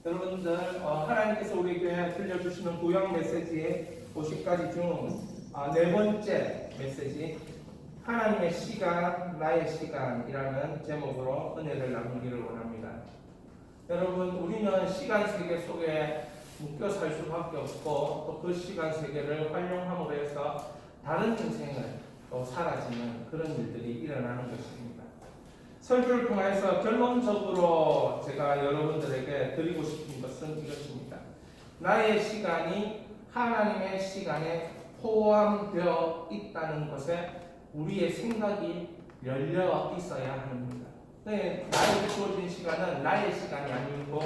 여러분들 하나님께서 우리에게 들려주시는 구약 메시지의 50가지 중 네 번째 메시지 하나님의 시간, 나의 시간이라는 제목으로 은혜를 나누기를 원합니다. 여러분, 우리는 시간 세계 속에 묶여 살 수밖에 없고 또 그 시간 세계를 활용함으로 해서 다른 인생을 또 사라지는 그런 일들이 일어나는 것입니다. 설교를 통해서 결론적으로 제가 여러분들에게 드리고 싶은 것은 이것입니다. 나의 시간이 하나님의 시간에 포함되어 있다는 것에 우리의 생각이 열려 있어야 합니다. 네, 나에게 주어진 시간은 나의 시간이 아니고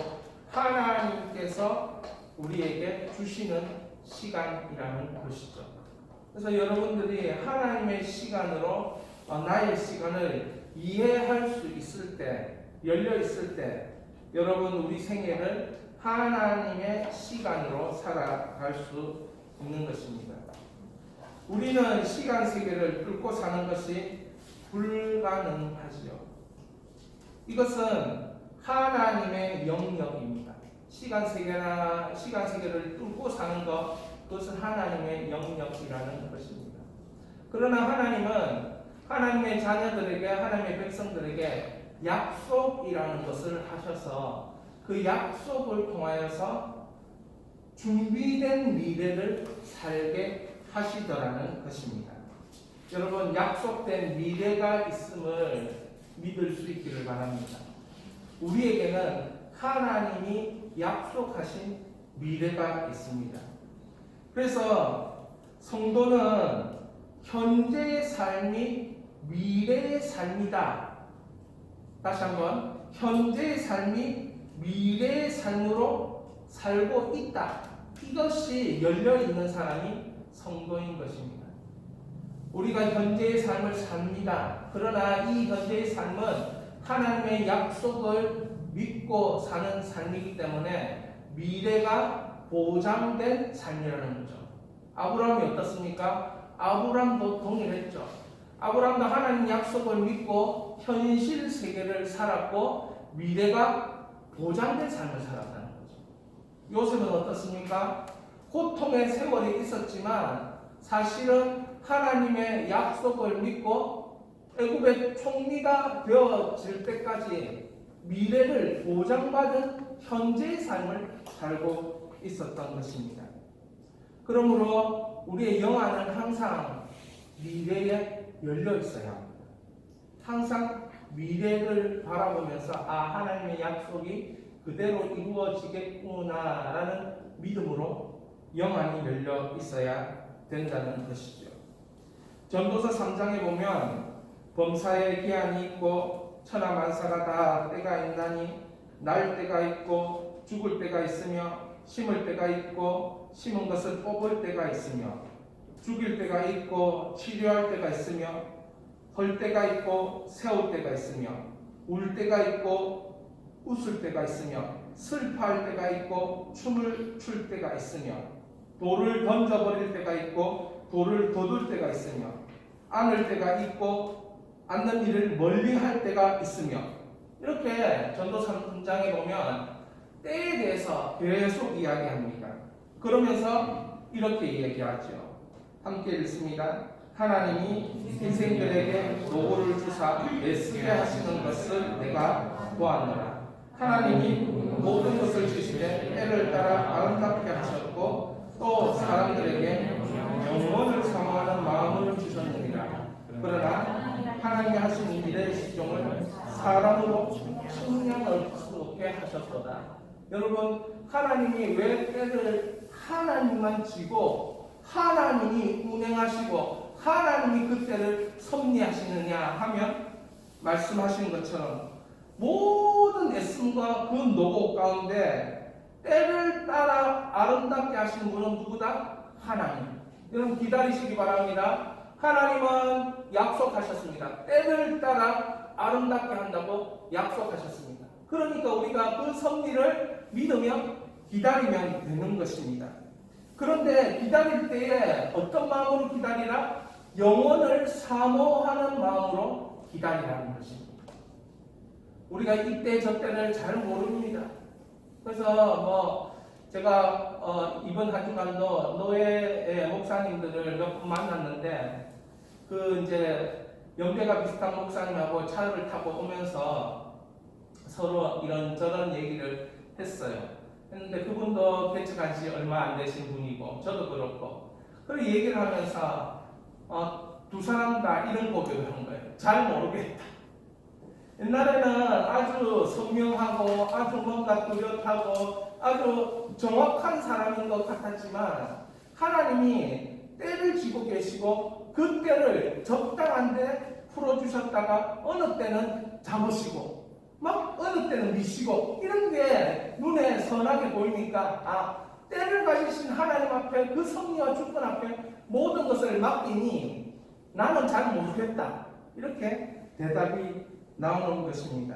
하나님께서 우리에게 주시는 시간이라는 것이죠. 그래서 여러분들이 하나님의 시간으로 나의 시간을 이해할 수 있을 때, 열려 있을 때, 여러분 우리 생애를 하나님의 시간으로 살아갈 수 있는 것입니다. 우리는 시간 세계를 뚫고 사는 것이 불가능하지요. 이것은 하나님의 영역입니다. 시간 세계를 뚫고 사는 것, 그것은 하나님의 영역이라는 것입니다. 그러나 하나님은 하나님의 자녀들에게, 하나님의 백성들에게 약속이라는 것을 하셔서 그 약속을 통하여서 준비된 미래를 살게 하시더라는 것입니다. 여러분, 약속된 미래가 있음을 믿을 수 있기를 바랍니다. 우리에게는 하나님이 약속하신 미래가 있습니다. 그래서 성도는 현재의 삶이 미래의 삶이다. 다시 한번, 현재의 삶이 미래의 삶으로 살고 있다. 이것이 열려있는 사람이 성도인 것입니다. 우리가 현재의 삶을 삽니다. 그러나 이 현재의 삶은 하나님의 약속을 믿고 사는 삶이기 때문에 미래가 보장된 삶이라는 거죠. 아브라함이 어떻습니까? 아브라함도 동일했죠. 아브라함도 하나님 약속을 믿고 현실 세계를 살았고 미래가 보장된 삶을 살았다는 거죠. 요셉은 어떻습니까? 고통의 세월이 있었지만 사실은 하나님의 약속을 믿고 애굽의 총리가 되어질 때까지 미래를 보장받은 현재의 삶을 살고 있었던 것입니다. 그러므로 우리의 영안은 항상 미래에 열려 있어야 합니다. 항상 미래를 바라보면서 하나님의 약속이 그대로 이루어지겠구나라는 믿음으로 영안이 열려 있어야 된다는 것이죠. 전도서 3장에 보면 범사에 기한이 있고 천하만사가 다 때가 있나니 날 때가 있고 죽을 때가 있으며 심을 때가 있고 심은 것을 뽑을 때가 있으며 죽일 때가 있고 치료할 때가 있으며 헐 때가 있고 세울 때가 있으며 울 때가 있고 웃을 때가 있으며 슬퍼할 때가 있고 춤을 출 때가 있으며 돌을 던져버릴 때가 있고 돌을 돋을 때가 있으며 안을 때가 있고 앉는 일을 멀리 할 때가 있으며 이렇게 전도서 3장에 보면 때에 대해서 계속 이야기합니다. 그러면서 이렇게 얘기하죠. 함께 읽습니다. 하나님이 인생들에게 노고를 주사 애쓰게 하시는 것을 내가 보았노라. 하나님이 모든 것을 주시되 때를 따라 아름답게 하셨고 또 사람들에게 영원을 사모하는 마음을 주셨느니라. 그러나 하나님이 하신 일의 시종을 사람으로 측량할 수 없게 하셨도다. 여러분, 하나님이 왜 때를 하나님만 지고 하나님이 운행하시고 하나님이 그 때를 섭리하시느냐 하면 말씀하신 것처럼 모든 애씀과 그 노고 가운데 때를 따라 아름답게 하시는 분은 누구다? 하나님. 여러분 기다리시기 바랍니다. 하나님은 약속하셨습니다. 때를 따라 아름답게 한다고 약속하셨습니다. 그러니까 우리가 그 섭리를 믿으며 기다리면 되는 것입니다. 그런데 기다릴 때에 어떤 마음으로 기다리라? 영원을 사모하는 마음으로 기다리라는 것입니다. 우리가 이때 저때를 잘 모릅니다. 그래서 제가 이번 한 주간도 노예 목사님들을 몇 분 만났는데 그 이제 연배가 비슷한 목사님하고 차를 타고 오면서 서로 이런저런 얘기를 했어요. 했는데 그분도 개척한 지 얼마 안 되신 분이고 저도 그렇고 그리고 얘기를 하면서 두 사람 다 이런 고백을 한 거예요. 잘 모르겠다. 옛날에는 아주 선명하고 아주 뭔가 뚜렷하고 아주 정확한 사람인 것 같았지만 하나님이 때를 지고 계시고 그 때를 적당한 데 풀어주셨다가 어느 때는 잡으시고 막 어느 때는 미시고 이런 게 눈에 선하게 보이니까 때를 가지신 하나님 앞에 그 섭리와 주권 앞에 모든 것을 맡기니 나는 잘 모르겠다. 이렇게 대답이 나오는 것입니다.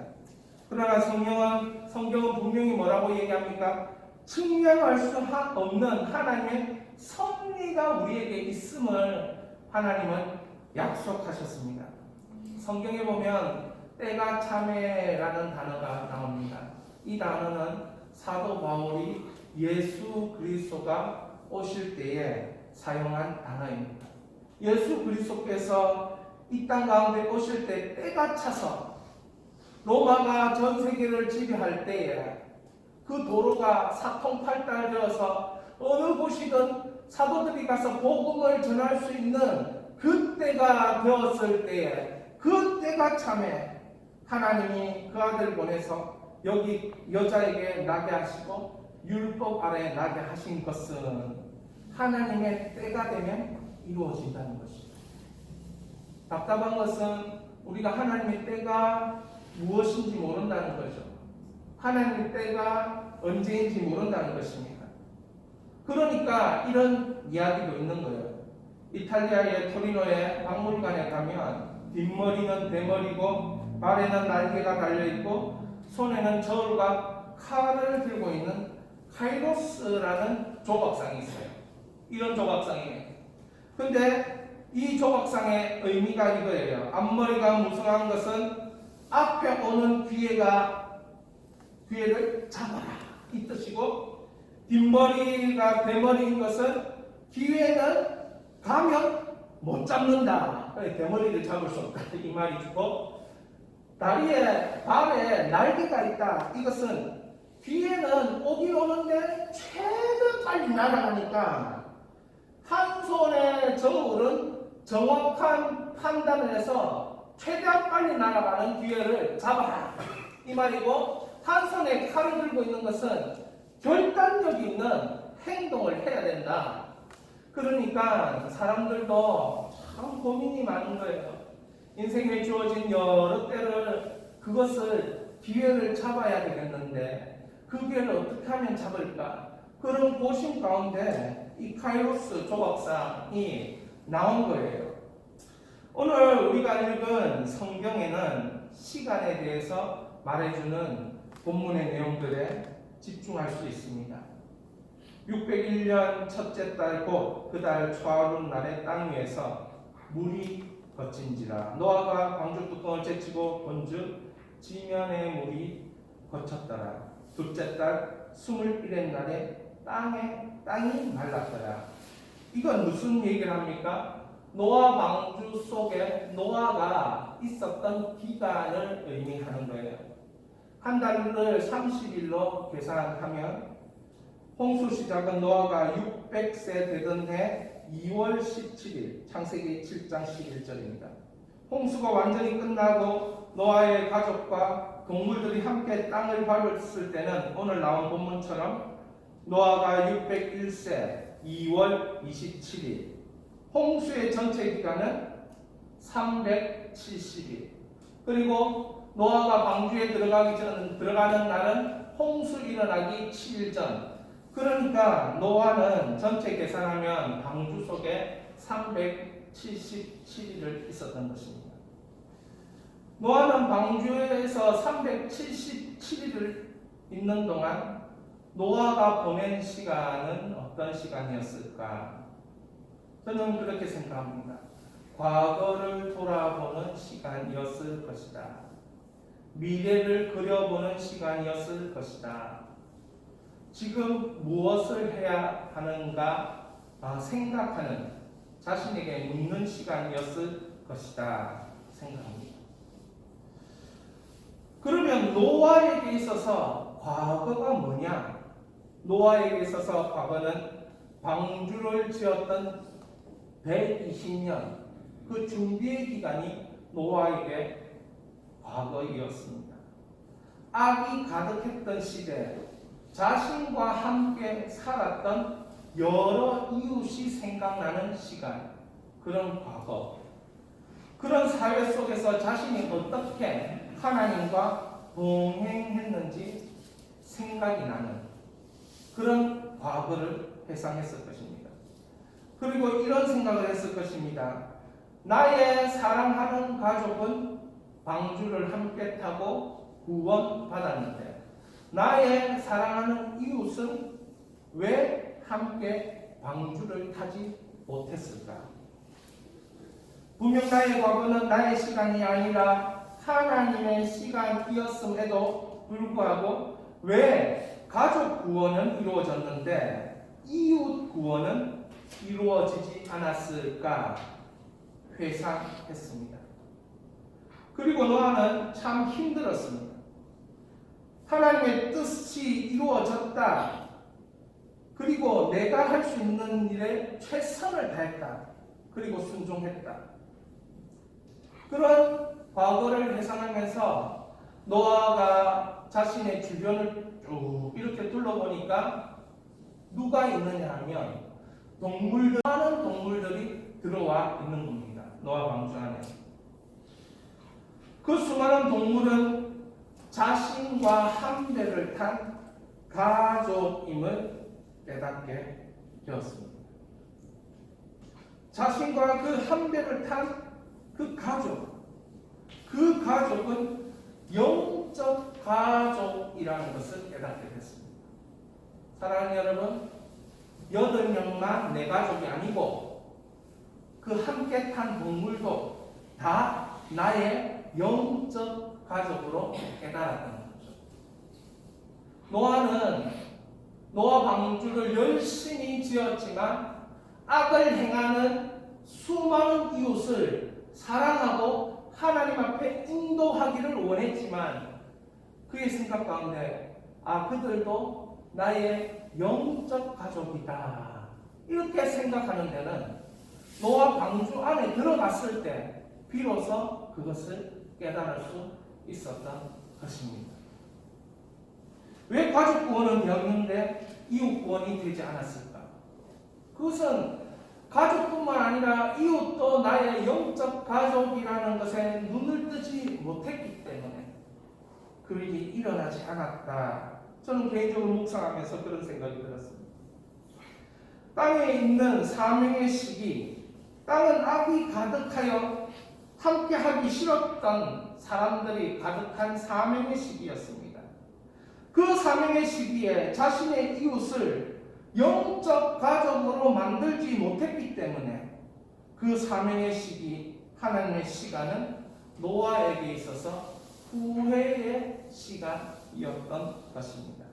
그러나 성경은 분명히 뭐라고 얘기합니까? 측량할 수 없는 하나님의 섭리가 우리에게 있음을 하나님은 약속하셨습니다. 성경에 보면 때가 참에라는 단어가 나옵니다. 이 단어는 사도 바울이 예수 그리스도가 오실 때에 사용한 단어입니다. 예수 그리스도께서 이 땅 가운데 오실 때 때가 차서 로마가 전 세계를 지배할 때에 그 도로가 사통팔달되어서 어느 곳이든 사도들이 가서 복음을 전할 수 있는 그때가 되었을 때에 그 때가 참에 하나님이 그 아들 보내서 여기 여자에게 나게 하시고 율법 아래 나게 하신 것은 하나님의 때가 되면 이루어진다는 것입니다. 답답한 것은 우리가 하나님의 때가 무엇인지 모른다는 거죠. 하나님의 때가 언제인지 모른다는 것입니다. 그러니까 이런 이야기도 있는 거예요. 이탈리아의 토리노의 박물관에 가면 뒷머리는 대머리고 발에는 날개가 달려있고 손에는 저울과 칼을 들고 있는 카이로스라는 조각상이 있어요. 이런 조각상이에요. 근데 이 조각상의 의미가 이거예요. 앞머리가 무성한 것은 앞에 오는 기회를 잡아라 이 뜻이고, 뒷머리가 대머리인 것은 기회는 가면 못 잡는다. 대머리를 잡을 수 없다 이 말이고, 다리에 발에 날개가 있다. 이것은 기회는 오긴 오는데 최대한 빨리 날아가니까 한 손의 저울은 정확한 판단을 해서 최대한 빨리 날아가는 기회를 잡아라 이 말이고, 한 손에 칼을 들고 있는 것은 결단력 있는 행동을 해야 된다. 그러니까 사람들도 참 고민이 많은 거예요. 인생에 주어진 여러 때를 그것을 기회를 잡아야 되겠는데 그 기회를 어떻게 하면 잡을까? 그런 고심 가운데 이 카이로스 조각상이 나온 거예요. 오늘 우리가 읽은 성경에는 시간에 대해서 말해주는 본문의 내용들에 집중할 수 있습니다. 601년 첫째 달 곧 그 달 초하룻 날에 땅 위에서 물이 거친지라. 노아가 방주 뚜껑을 제치고 본즉 지면에 물이 거쳤더라. 둘째 달 21의 날에 땅이 말랐더라. 이건 무슨 얘기를 합니까? 노아 방주 속에 노아가 있었던 기간을 의미하는 거예요. 한 달을 30일로 계산하면 홍수 시작은 노아가 600세 되던 해 2월 17일, 창세기 7장 11절입니다. 홍수가 완전히 끝나고 노아의 가족과 동물들이 함께 땅을 밟았을 때는 오늘 나온 본문처럼 노아가 601세 2월 27일, 홍수의 전체 기간은 370일, 그리고 노아가 방주에 들어가는 날은 홍수 일어나기 7일 전. 그러니까 노아는 전체 계산하면 방주 속에 377일을 있었던 것입니다. 노아는 방주에서 377일을 있는 동안 노아가 보낸 시간은 어떤 시간이었을까? 저는 그렇게 생각합니다. 과거를 돌아보는 시간이었을 것이다. 미래를 그려보는 시간이었을 것이다. 지금 무엇을 해야 하는가 생각하는, 자신에게 묻는 시간이었을 것이다 생각합니다. 그러면 노아에게 있어서 과거가 뭐냐? 노아에게 있어서 과거는 방주를 지었던 120년, 그 준비의 기간이 노아에게 과거이었습니다. 악이 가득했던 시대, 자신과 함께 살았던 여러 이웃이 생각나는 시간, 그런 과거, 그런 사회 속에서 자신이 어떻게 하나님과 동행했는지 생각이 나는 그런 과거를 회상했을 것입니다. 그리고 이런 생각을 했을 것입니다. 나의 사랑하는 가족은 방주를 함께 타고 구원받았는데 나의 사랑하는 이웃은 왜 함께 방주를 타지 못했을까? 분명 나의 과거는 나의 시간이 아니라 하나님의 시간이었음에도 불구하고 왜 가족 구원은 이루어졌는데 이웃 구원은 이루어지지 않았을까 회상했습니다. 그리고 노아는 참 힘들었습니다. 하나님의 뜻이 이루어졌다. 그리고 내가 할 수 있는 일에 최선을 다했다. 그리고 순종했다. 그런 과거를 회상하면서 노아가 자신의 주변을 쭉 이렇게 둘러보니까 누가 있느냐 하면 많은 동물들이 들어와 있는 겁니다. 노아 방주 안에. 그 수많은 동물은 자신과 한 배를 탄 가족임을 깨닫게 되었습니다. 자신과 그 한 배를 탄 그 가족은 영적 가족이라는 것을 깨닫게 됐습니다. 사랑하는 여러분, 8명만 내 가족이 아니고 그 함께 탄 동물도 다 나의 영적 가족으로 깨달았다는 거죠. 노아는 노아 방주를 열심히 지었지만 악을 행하는 수많은 이웃을 사랑하고 하나님 앞에 인도하기를 원했지만 그의 생각 가운데 그들도 나의 영적 가족이다 이렇게 생각하는 데는 노아 방주 안에 들어갔을 때 비로소 그것을 깨달을 수 있었던 것입니다. 왜 가족 구원은 되었는데 이웃 구원이 되지 않았을까? 그것은 가족뿐만 아니라 이웃도 나의 영적 가족이라는 것에 눈을 뜨지 못했기 때문에 그 일이 일어나지 않았다. 저는 개인적으로 묵상하면서 그런 생각이 들었습니다. 땅에 있는 사명의 시기, 땅은 악이 가득하여 함께하기 싫었던 사람들이 가득한 사명의 시기였습니다. 그 사명의 시기에 자신의 이웃을 영적 가족으로 만들지 못했기 때문에 그 사명의 시기, 하나님의 시간은 노아에게 있어서 후회의 시간이었던 것입니다.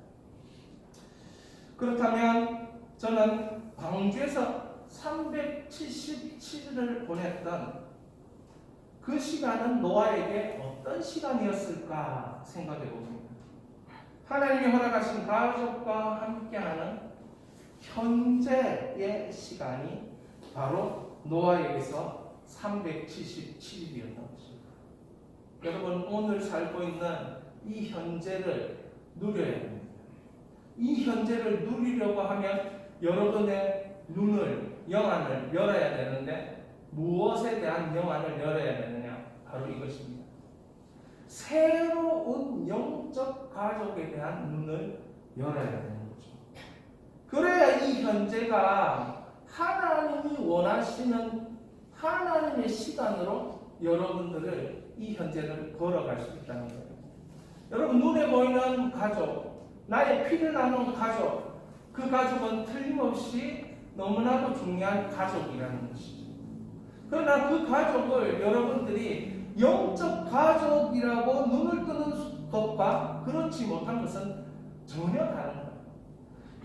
그렇다면 저는 방주에서 377일을 보냈던 그 시간은 노아에게 어떤 시간이었을까 생각해 봅니다. 하나님이 허락하신 가족과 함께하는 현재의 시간이 바로 노아에게서 377일이었던 것입니다. 여러분, 오늘 살고 있는 이 현재를 누려야 됩니다. 이 현재를 누리려고 하면 여러분의 눈을, 영안을 열어야 되는데 무엇에 대한 영안을 열어야 되느냐? 바로 이것입니다. 새로운 영적 가족에 대한 눈을 열어야 되는 거죠. 그래야 이 현재가 하나님이 원하시는 하나님의 시간으로 여러분들을 이 현재를 걸어갈 수 있다는 거예요. 여러분, 눈에 보이는 가족, 나의 피를 나눈 가족, 그 가족은 틀림없이 너무나도 중요한 가족이라는 것이죠. 그러나 그 가족을 여러분들이 영적 가족이라고 눈을 뜨는 것과 그렇지 못한 것은 전혀 다른 거예요.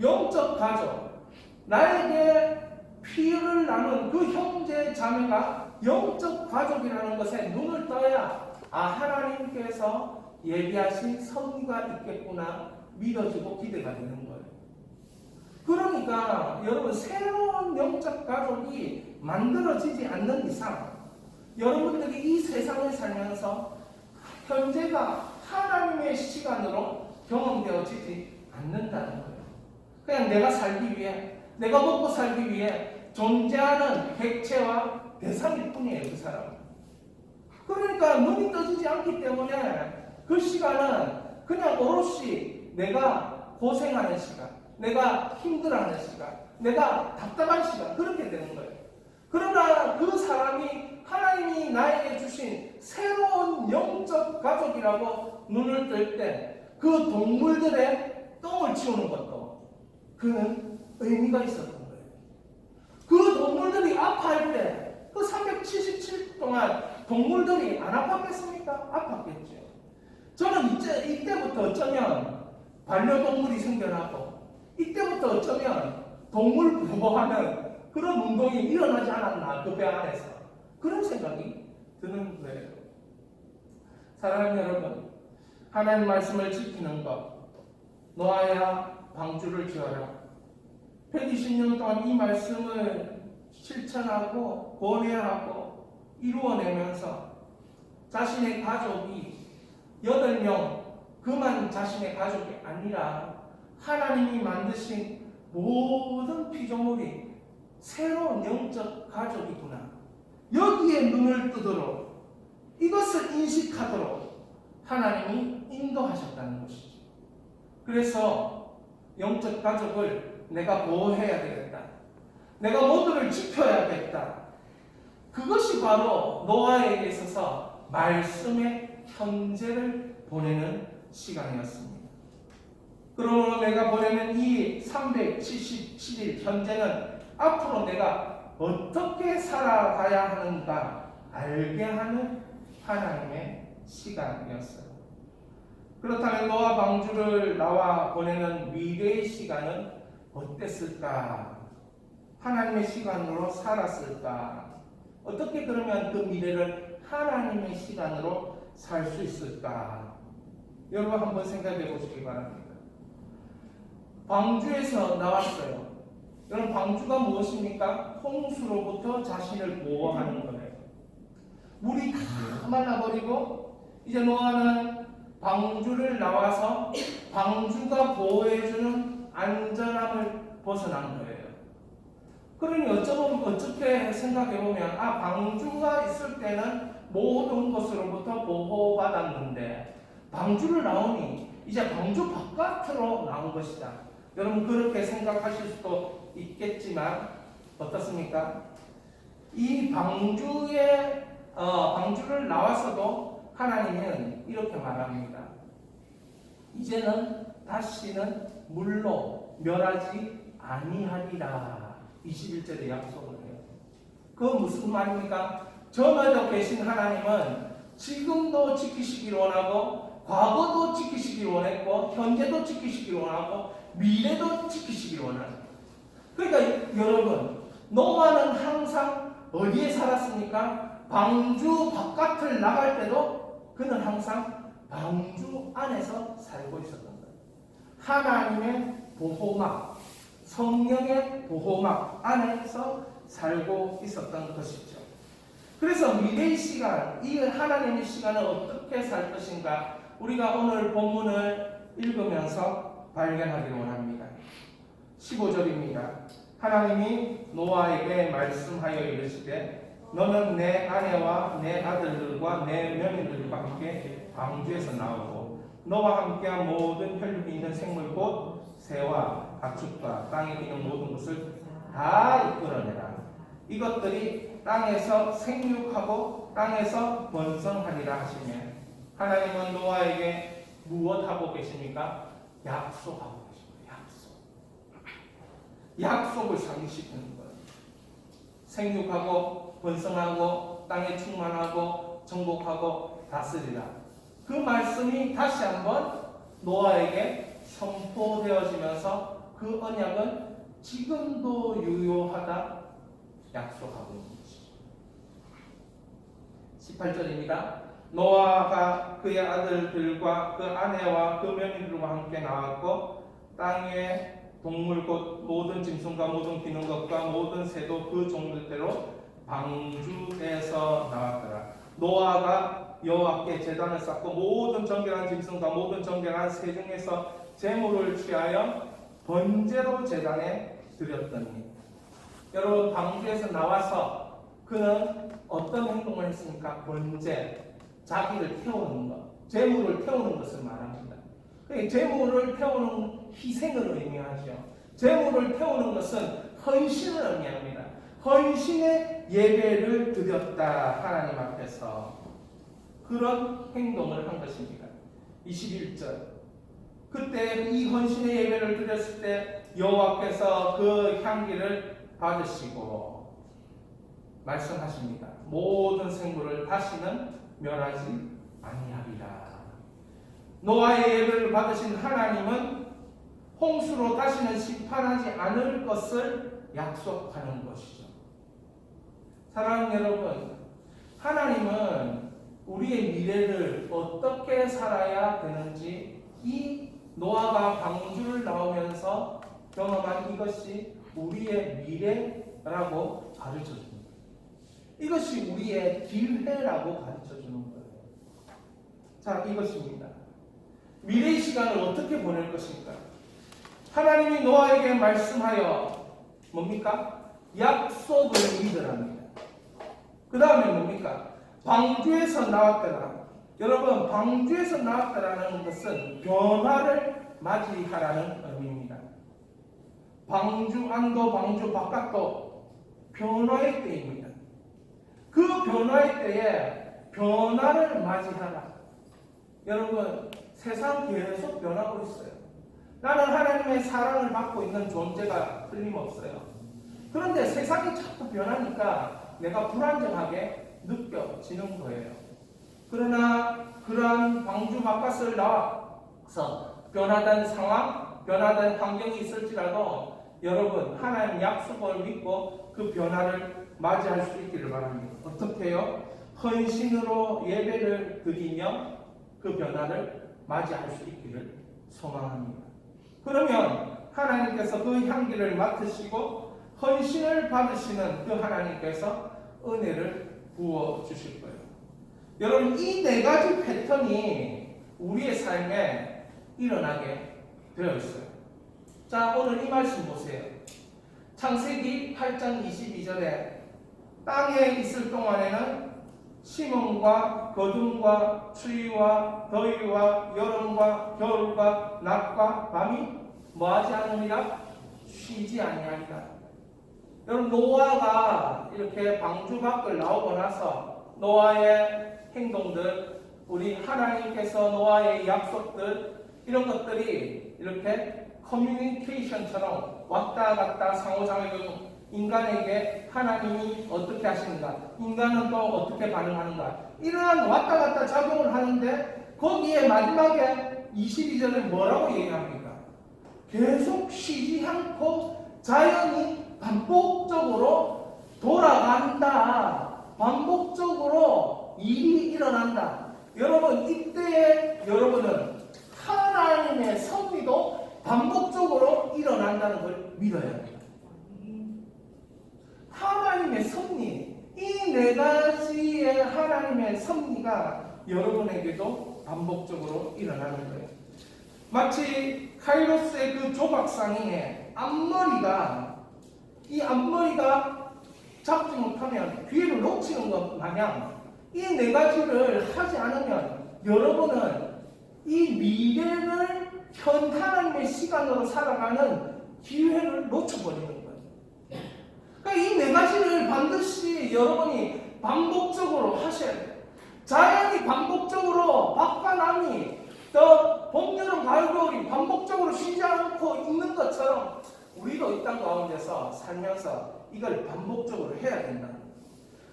영적 가족, 나에게 피를 나눈 그 형제 자매가 영적 가족이라는 것에 눈을 떠야 하나님께서 예비하신 섭리가 있겠구나 믿어지고 기대가 되는 거예요. 그러니까 여러분, 새로운 영적 가족이 만들어지지 않는 이상 여러분들이 이 세상을 살면서 현재가 하나님의 시간으로 경험되어지지 않는다는 거예요. 그냥 내가 살기 위해, 내가 먹고 살기 위해 존재하는 객체와 대상일 뿐이에요, 그 사람은. 그러니까 눈이 떠지지 않기 때문에 그 시간은 그냥 오롯이 내가 고생하는 시간, 내가 힘들어하는 시간, 내가 답답한 시간, 그렇게 되는 거예요. 그러나 그 사람이 하나님이 나에게 주신 새로운 영적 가족이라고 눈을 뜰 때 그 동물들의 똥을 치우는 것도 그는 의미가 있었던 거예요. 그 동물들이 아파할 때 그 377 동안 동물들이 안 아팠겠습니까? 아팠겠죠. 저는 이때부터 어쩌면 반려동물이 생겨나고 이때부터 어쩌면 동물 보호하는 그런 운동이 일어나지 않았나, 그 배 안에서. 그런 생각이 드는 거예요. 사랑하는 여러분, 하나님 말씀을 지키는 것, 노아야 방주를 지어라. 120년 동안 이 말씀을 실천하고 권해하고 이루어내면서 자신의 가족이 8명, 그만 자신의 가족이 아니라 하나님이 만드신 모든 피조물이 새로운 영적 가족이구나, 여기에 눈을 뜨도록, 이것을 인식하도록 하나님이 인도하셨다는 것이죠. 그래서 영적 가족을 내가 보호해야 되겠다, 내가 모두를 지켜야겠다, 그것이 바로 노아에게 있어서 말씀의 현재를 보내는 시간이었습니다. 그러므로 내가 보내는 이 377일 현재는 앞으로 내가 어떻게 살아가야 하는가 알게 하는 하나님의 시간이었어요. 그렇다면 노아 방주를 나와 보내는 미래의 시간은 어땠을까? 하나님의 시간으로 살았을까? 어떻게 그러면 그 미래를 하나님의 시간으로 살 수 있을까? 여러분 한번 생각해 보시기 바랍니다. 방주에서 나왔어요. 여러분, 방주가 무엇입니까? 홍수로부터 자신을 보호하는 거예요. 물이 다 말라버리고 이제 노아는 방주를 나와서 방주가 보호해주는 안전함을 벗어난 거예요. 그러니 어떻게 생각해보면 방주가 있을 때는 모든 것으로부터 보호받았는데 방주를 나오니 이제 방주 바깥으로 나온 것이다. 여러분, 그렇게 생각하실 수도 있겠지만 어떻습니까? 이 방주를 나와서도 하나님은 이렇게 말합니다. 이제는 다시는 물로 멸하지 아니하리라. 21절에 약속을 해요. 그건 무슨 말입니까? 전에도 계신 하나님은 지금도 지키시기를 원하고 과거도 지키시기를 원했고 현재도 지키시기를 원하고 미래도 지키시기를 원하는. 그러니까 여러분, 노아는 항상 어디에 살았습니까? 방주 바깥을 나갈 때도 그는 항상 방주 안에서 살고 있었던 거예요. 하나님의 보호막, 성령의 보호막 안에서 살고 있었던 것이죠. 그래서 미래의 시간, 이 하나님의 시간을 어떻게 살 것인가, 우리가 오늘 본문을 읽으면서 발견하기를 원합니다. 15절입니다. 하나님이 노아에게 말씀하여 이르시되 너는 내 아내와 내 아들들과 내 며느리들과 함께 방주에서 나오고 너와 함께한 모든 혈육이 있는 생물 곧 새와 가축과 땅에 있는 모든 것을 다 이끌어내라. 이것들이 땅에서 생육하고 땅에서 번성하리라 하시며, 하나님은 노아에게 무엇하고 계십니까? 약속하고 계십니다. 약속을 상기시키는 거예요. 생육하고 번성하고 땅에 충만하고 정복하고 다스리라. 그 말씀이 다시 한번 노아에게 선포되어지면서 그 언약은 지금도 유효하다 약속하고 있는 것이죠. 18절입니다. 노아가 그의 아들들과 그 아내와 그 며느리들과 함께 나왔고 땅의 동물 곧 모든 짐승과 모든 기는 것과 모든 새도 그 종들대로 방주에서 나왔더라. 노아가 여호와께 제단을 쌓고 모든 정결한 짐승과 모든 정결한 새 중에서 제물을 취하여 번제로 제단에 드렸더니. 여러분, 방주에서 나와서 그는 어떤 행동을 했습니까? 번제, 자기를 태우는 것, 제물을 태우는 것을 말합니다. 제물을 태우는 희생을 의미하죠. 제물을 태우는 것은 헌신을 의미합니다. 헌신의 예배를 드렸다. 하나님 앞에서 그런 행동을 한 것입니다. 21절. 그때 이 헌신의 예배를 드렸을 때 여호와께서 그 향기를 받으시고 말씀하십니다. 모든 생물을 다시는 멸하지 아니하리라. 노아의 예배를 받으신 하나님은 홍수로 다시는 심판하지 않을 것을 약속하는 것이죠. 사랑하는 여러분, 하나님은 우리의 미래를 어떻게 살아야 되는지 이 노아가 방주를 나오면서 경험한 이것이 우리의 미래라고 가르쳐줍니다. 이것이 우리의 기회라고 가르쳐주는 거예요. 자, 이것입니다. 미래의 시간을 어떻게 보낼 것인가? 하나님이 노아에게 말씀하여 뭡니까? 약속을 믿으랍니다. 그 다음에 뭡니까? 방주에서 나왔더라. 여러분, 방주에서 나왔다라는 것은 변화를 맞이하라는 의미입니다. 방주 안도 방주 바깥도 변화의 때입니다. 그 변화의 때에 변화를 맞이하라. 여러분, 세상 계속 변하고 있어요. 나는 하나님의 사랑을 받고 있는 존재가 틀림없어요. 그런데 세상이 자꾸 변하니까 내가 불안정하게 느껴지는 거예요. 그러나 그러한 방주 바깥을 나와서 변화된 상황, 변화된 환경이 있을지라도 여러분, 하나님 약속을 믿고 그 변화를 맞이할 수 있기를 바랍니다. 어떻게 해요? 헌신으로 예배를 드리며 그 변화를 맞이할 수 있기를 소망합니다. 그러면 하나님께서 그 향기를 맡으시고 헌신을 받으시는 그 하나님께서 은혜를 부어주실 거예요. 여러분, 이 네 가지 패턴이 우리의 삶에 일어나게 되어 있어요. 자, 오늘 이 말씀 보세요. 창세기 8장 22절에 땅에 있을 동안에는 심음과 거둠과 추위와 더위와 여름과 겨울과 낮과 밤이 뭐하지 않으리라? 쉬지 아니하리라. 여러분, 노아가 이렇게 방주 밖을 나오고 나서 노아의 행동들, 우리 하나님께서 노아의 약속들, 이런 것들이 이렇게 커뮤니케이션처럼 왔다 갔다 상호작용, 인간에게 하나님이 어떻게 하시는가, 인간은 또 어떻게 반응하는가, 이러한 왔다 갔다 작용을 하는데 거기에 마지막에 22절에 뭐라고 얘기합니까? 계속 쉬지 않고 자연이 반복적으로 돌아간다. 반복적으로 일이 일어난다. 여러분, 이때에 여러분은 하나님의 섭리도 반복적으로 일어난다는 걸 믿어야 합니다. 하나님의 섭리, 이 네 가지의 하나님의 섭리가 여러분에게도 반복적으로 일어나는 거예요. 마치 카이로스의 그 조각상에 이 앞머리가 잡지 못하면 기회를 놓치는 것 마냥 이 네 가지를 하지 않으면 여러분은 이 미래를 현 하나님의 시간으로 살아가는 기회를 놓쳐버리는 거예요. 그러니까 이 네 가지를 반드시 여러분이 반복적으로 하셔야 돼요. 자연이 반복적으로 밖과 남이 또 봄, 여름, 가을, 겨울이 반복적으로 쉬지 않고 있는 것처럼 우리도 이 땅 가운데서 살면서 이걸 반복적으로 해야 된다.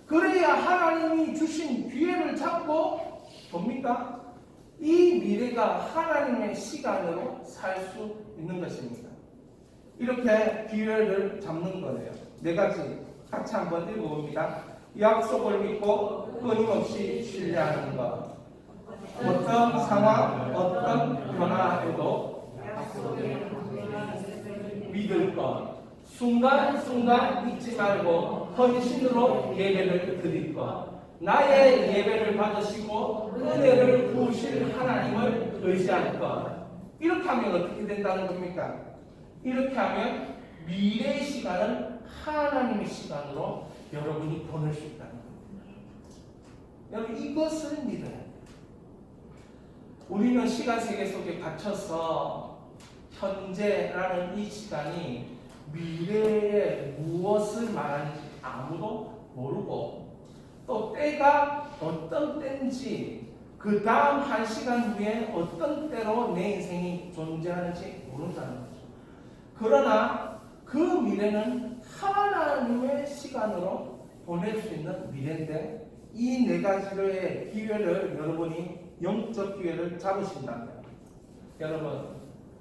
그래야 하나님이 주신 기회를 잡고 뭡니까? 이 미래가 하나님의 시간으로 살 수 있는 것입니다. 이렇게 기회를 잡는 거예요. 네 가지 같이 한번 읽어봅니다. 약속을 믿고 끊임없이 신뢰하는 것. 어떤 상황, 어떤 변화에도 믿을 것. 순간순간 잊지 말고 헌신으로 예배를 드릴 것. 나의 예배를 받으시고 은혜를 부으실 하나님을 의지할 것. 이렇게 하면 어떻게 된다는 겁니까? 이렇게 하면 미래의 시간을 하나님의 시간으로 여러분이 보낼 수 있다는 겁니다. 여러분 이것을 믿어야 돼요. 우리는 시간 세계 속에 갇혀서 현재라는 이 시간이 미래에 무엇을 말하는지 아무도 모르고 또 때가 어떤 때인지 그 다음 한 시간 후에 어떤 때로 내 인생이 존재하는지 모른다는 거죠. 그러나 그 미래는 하나님의 시간으로 보낼 수 있는 미래인데 이 네 가지의 기회를 여러분이 영적 기회를 잡으신다면 여러분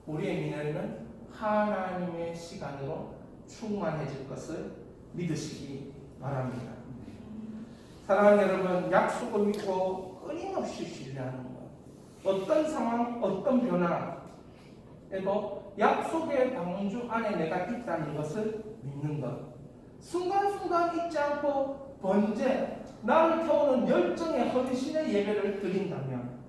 우리의 미래는 하나님의 시간으로 충만해질 것을 믿으시기 바랍니다. 사랑하는 여러분, 약속을 믿고 끊임없이 신뢰하는 것. 어떤 상황, 어떤 변화에도 약속의 방주 안에 내가 있다는 것을 믿는 것. 순간순간 잊지 않고 번제, 나를 태우는 열정의 헌신의 예배를 드린다면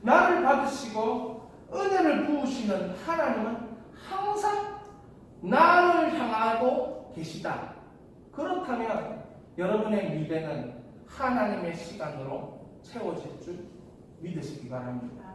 나를 받으시고 은혜를 부으시는 하나님은 항상 나를 향하고 계시다. 그렇다면 여러분의 미래는 하나님의 시간으로 채워질 줄 믿으시기 바랍니다.